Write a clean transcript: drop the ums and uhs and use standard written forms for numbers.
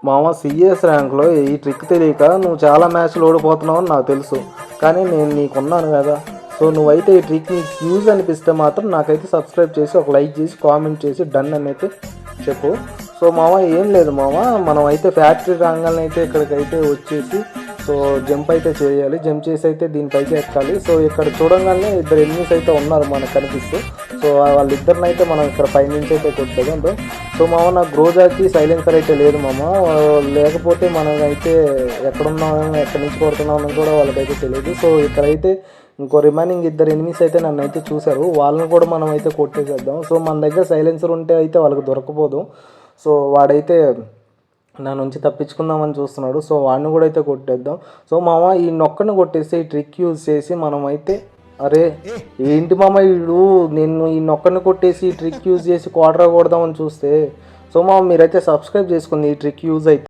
మామ సిఎస్ ర్యాంక్లో ఈ ట్రిక్ తెలియక నువ్వు చాలా మ్యాచ్లు ఓడిపోతున్నావు అని నాకు తెలుసు, కానీ నేను నీకున్నాను కదా. సో నువ్వైతే ఈ ట్రిక్ నీకు యూజ్ అనిపిస్తే మాత్రం నాకైతే సబ్స్క్రైబ్ చేసి ఒక లైక్ చేసి కామెంట్ చేసి డన్ అని అయితే చెప్పు. సో మామ ఏం లేదు మామ, మనం అయితే ఫ్యాక్టరీ రంగాలను అయితే ఇక్కడికైతే వచ్చేసి సో జంప్ అయితే చేయాలి. జంప్ చేసి అయితే దీనిపైకి ఎక్కాలి. సో ఇక్కడ చూడంగానే ఇద్దరు ఎనిమిస్ అయితే ఉన్నారు మనకు కనిపిస్తూ. సో వాళ్ళిద్దరిని అయితే మనం ఇక్కడ పైనుంచి అయితే కొట్టేదాం. సో మామ నాకు గ్రోజాకి సైలెన్సర్ అయితే లేదు మామ, లేకపోతే మనమైతే ఎక్కడున్నామో ఎక్కడి నుంచి కొడుతున్నామని కూడా వాళ్ళకైతే తెలియదు. సో ఇక్కడైతే ఇంకో రిమైనింగ్ ఇద్దరు ఎనిమిస్ అయితే నన్ను అయితే చూశారు, వాళ్ళని కూడా మనం అయితే కొట్టేసేద్దాం. సో మన దగ్గర సైలెన్సర్ ఉంటే అయితే వాళ్ళకి దొరకపోదు. సో వాడైతే నా నుంచి తప్పించుకుందామని చూస్తున్నాడు. సో వాడిని కూడా అయితే కొట్టేద్దాం. సో మామ ఈ నొక్కను కొట్టేస్తే ఈ ట్రిక్ యూజ్ చేసి మనం అయితే, అరే ఏంటి మామ వీడు నేను ఈ నొక్కని కొట్టేసి ఈ ట్రిక్ యూజ్ చేసి క్వార్టర్ కొడదామని చూస్తే. సో మామ మీరైతే సబ్స్క్రైబ్ చేసుకుంది ఈ ట్రిక్ యూజ్ అయితే.